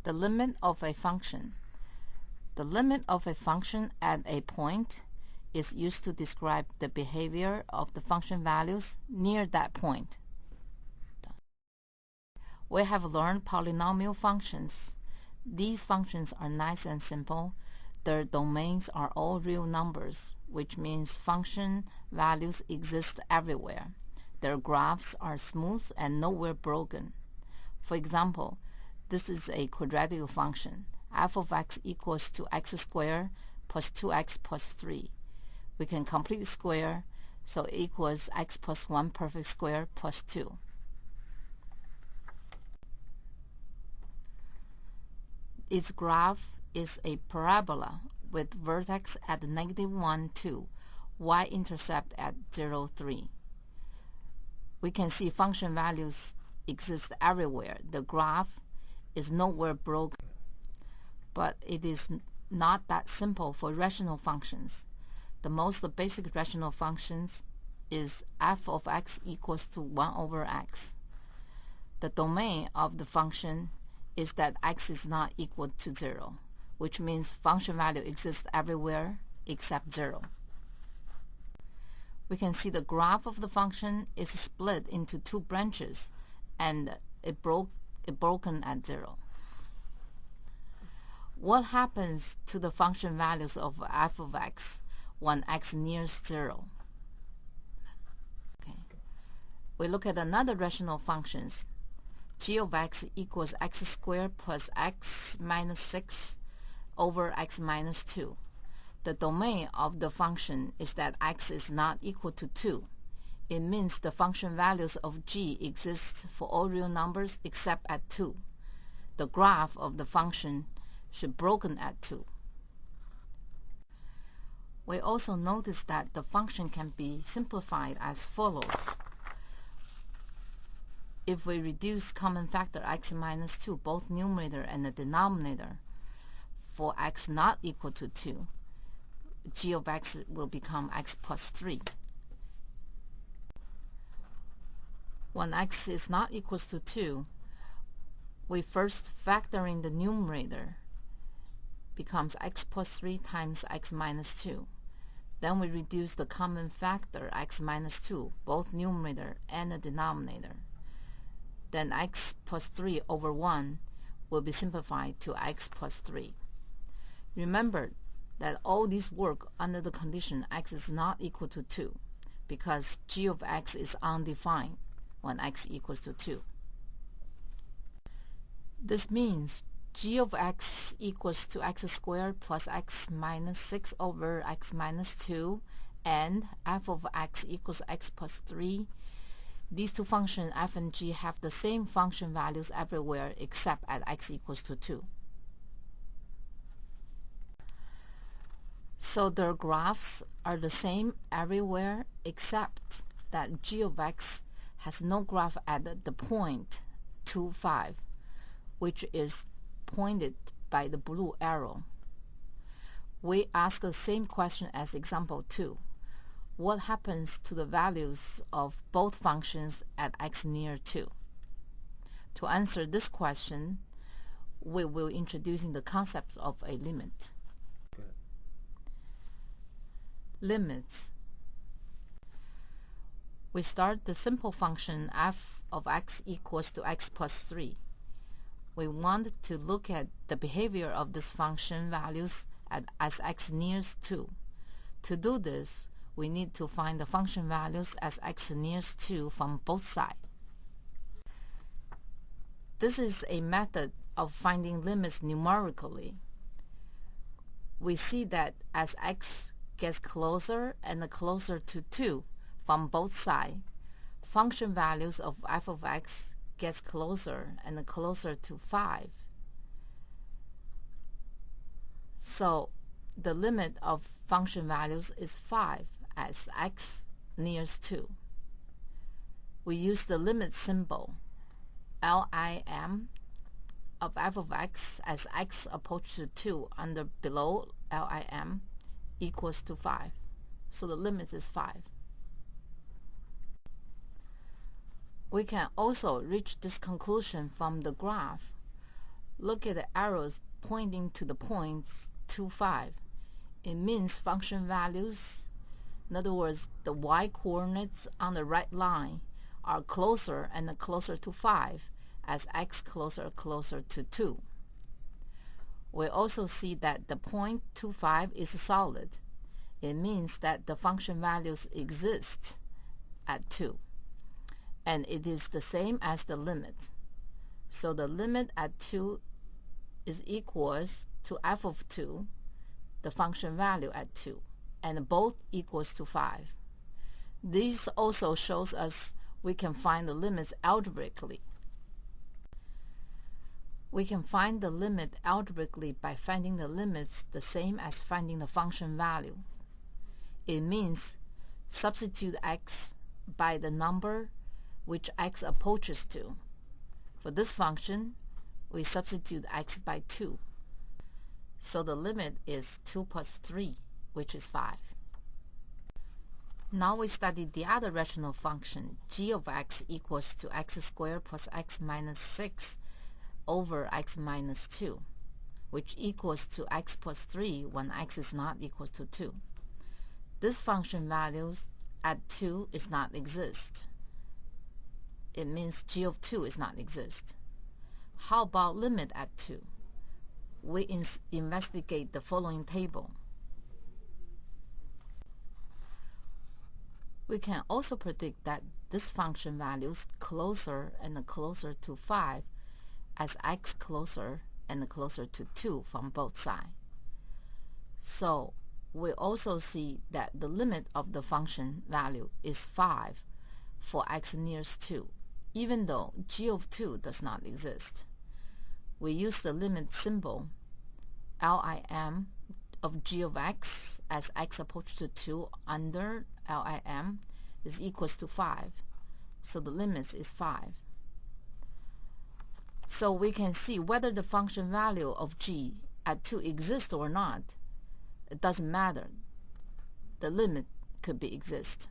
The limit of a function. The limit of a function at a point is used to describe the behavior of the function values near that point. We have learned polynomial functions. These functions are nice and simple. Their domains are all real numbers, which means function values exist everywhere. Their graphs are smooth and nowhere broken. For example, this is a quadratic function. F of x equals to x squared plus 2x plus 3. We can complete the square, so it equals x plus 1 perfect square plus 2. Its graph is a parabola with vertex at -1, 2, y-intercept at 0, 3. We can see function values exist everywhere. The graph is nowhere broken. But it is not that simple for rational functions. The most basic rational functions is f of x equals to 1 over x. The domain of the function is that x is not equal to 0, which means function value exists everywhere except 0. We can see the graph of the function is split into 2 branches and it broken at 0. What happens to the function values of f of x when x nears 0? Okay. We look at another rational functions. G of x equals x squared plus x minus 6 over x minus 2. The domain of the function is that x is not equal to 2. It means the function values of g exist for all real numbers except at 2. The graph of the function should broken at 2. We also notice that the function can be simplified as follows. If we reduce common factor x minus 2, both numerator and the denominator, for x not equal to 2, g of x will become x plus 3. When x is not equal to 2, we first factor in the numerator, becomes x plus 3 times x minus 2. Then we reduce the common factor x minus 2, both numerator and the denominator. Then x plus 3 over 1 will be simplified to x plus 3. Remember that all these work under the condition x is not equal to 2, because g of x is undefined when x equals to 2. This means g of x equals to x squared plus x minus 6 over x minus 2 and f of x equals x plus 3. These two functions f and g have the same function values everywhere except at x equals to 2. So their graphs are the same everywhere except that g of x has no graph at the point 2, 5, which is pointed by the blue arrow. We ask the same question as example 2. What happens to the values of both functions at x near 2? To answer this question, we will introducing the concept of a limit. Limits. We start the simple function f of x equals to x plus 3. We want to look at the behavior of this function values as x nears 2. To do this, we need to find the function values as x nears 2 from both sides. This is a method of finding limits numerically. We see that as x gets closer and closer to 2 from both sides, function values of f of x gets closer and closer to 5. So the limit of function values is 5 as x nears 2. We use the limit symbol LIM of f of x as x approaches to 2 under below LIM equals to 5. So the limit is 5. We can also reach this conclusion from the graph. Look at the arrows pointing to the points 2, 5. It means function values, in other words, the y-coordinates on the right line, are closer and closer to 5 as x closer to 2. We also see that the point 2, 5 is solid. It means that the function values exist at 2. And it is the same as the limit. So the limit at 2 is equals to f of 2, the function value at 2, and both equals to 5. This also shows us we can find the limits algebraically. We can find the limit algebraically by finding the limits the same as finding the function value. It means substitute x by the number which x approaches to. For this function, we substitute x by 2. So the limit is 2 plus 3, which is 5. Now we study the other rational function, g of x equals to x squared plus x minus 6 over x minus 2, which equals to x plus 3 when x is not equal to 2. This function values at 2 is not exist. It means g of 2 is not exist. How about limit at 2? We investigate the following table. We can also predict that this function values closer and closer to 5 as x closer and closer to 2 from both sides. So we also see that the limit of the function value is 5 for x nears 2, even though g of 2 does not exist. We use the limit symbol lim of g of x as x approaches to 2 under lim is equals to 5. So the limit is 5. So we can see whether the function value of g at 2 exists or not. It doesn't matter. The limit could be exist.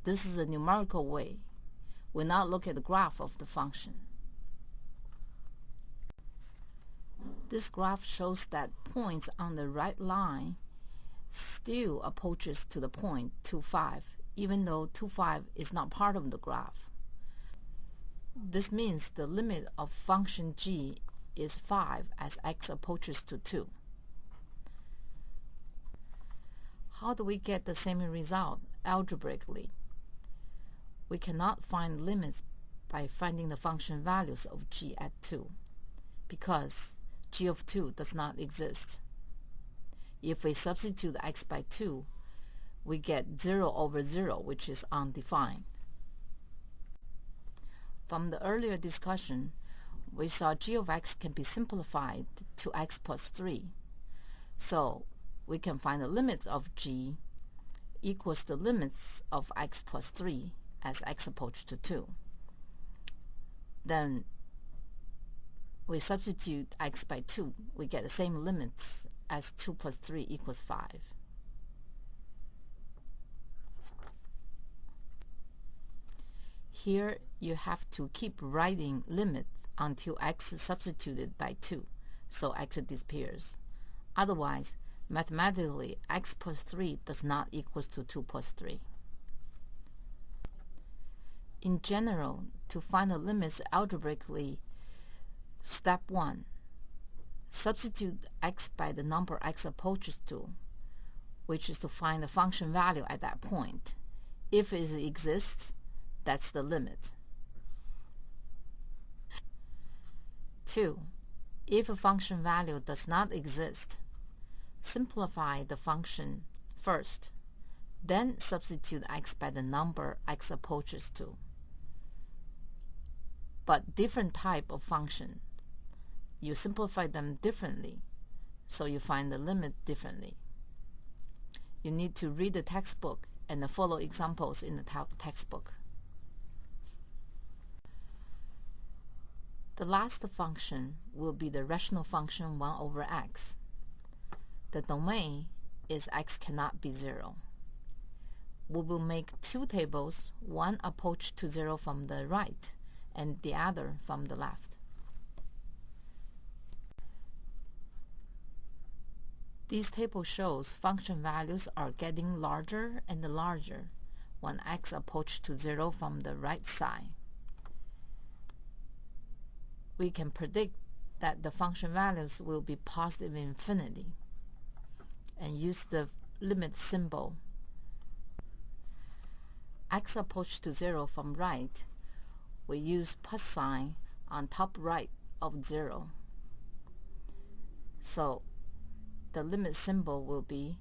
This is a numerical way. We now look at the graph of the function. This graph shows that points on the right line still approaches to the point 2, 5, even though 2, 5 is not part of the graph. This means the limit of function g is 5 as x approaches to 2. How do we get the same result algebraically? We cannot find limits by finding the function values of g at 2 because g of 2 does not exist. If we substitute x by 2, we get 0 over 0, which is undefined. From the earlier discussion, we saw g of x can be simplified to x plus 3. So we can find the limit of g equals the limits of x plus 3 as x approaches to 2. Then we substitute x by 2. We get the same limits as 2 plus 3 equals 5. Here you have to keep writing limits until x is substituted by 2, so x disappears. Otherwise, mathematically, x plus 3 does not equal to 2 plus 3. In general, to find the limits algebraically, step 1. Substitute x by the number x approaches to, which is to find the function value at that point. If it exists, that's the limit. 2. If a function value does not exist, simplify the function first, then substitute x by the number x approaches to. But different type of function, you simplify them differently, so you find the limit differently. You need to read the textbook and follow examples in the textbook. The last function will be the rational function 1 over x. The domain is x cannot be 0. We will make two tables, one approach to 0 from the right and the other from the left. This table shows function values are getting larger and larger when x approaches to 0 from the right side. We can predict that the function values will be positive infinity and use the limit symbol. X approaches to 0 from right, we use plus sign on top right of 0. So the limit symbol will be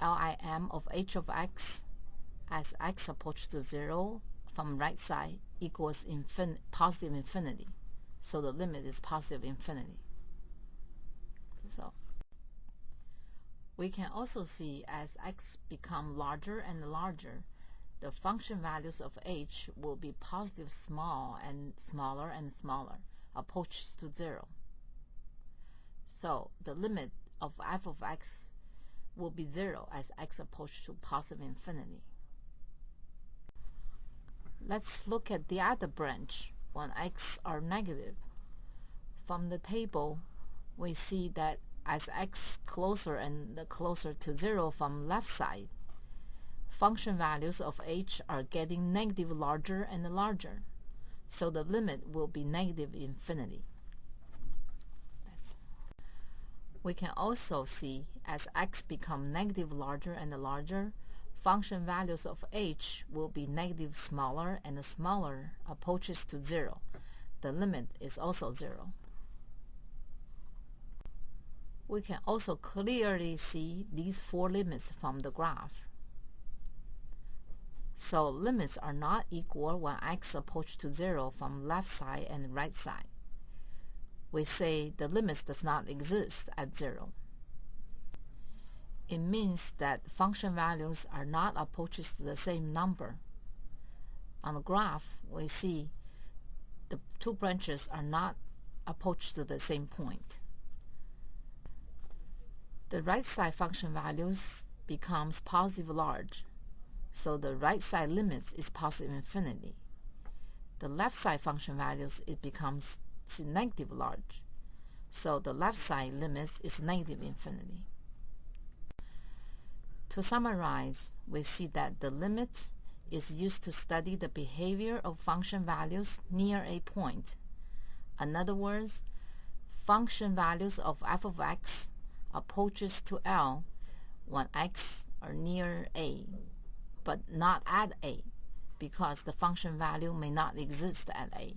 lim of h of x as x approaches to 0 from right side equals positive infinity. So the limit is positive infinity. So we can also see as x become larger and larger, the function values of h will be positive small and smaller, approaches to 0. So the limit of f of x will be 0 as x approaches to positive infinity. Let's look at the other branch when x are negative. From the table, we see that as x closer and closer to 0 from left side, function values of h are getting negative larger and larger. So the limit will be negative infinity. We can also see as x become negative larger and larger, function values of h will be negative smaller and smaller, approaches to 0. The limit is also 0. We can also clearly see these four limits from the graph. So limits are not equal when x approaches to 0 from left side and right side. We say the limits does not exist at 0. It means that function values are not approaches to the same number. On the graph, we see the two branches are not approach to the same point. The right side function values becomes positive large, so the right side limits is positive infinity. The left side function values, it becomes to negative large, so the left side limits is negative infinity. To summarize, we see that the limit is used to study the behavior of function values near a point. In other words, function values of f of x approaches to L when x are near a, but not at a, because the function value may not exist at a.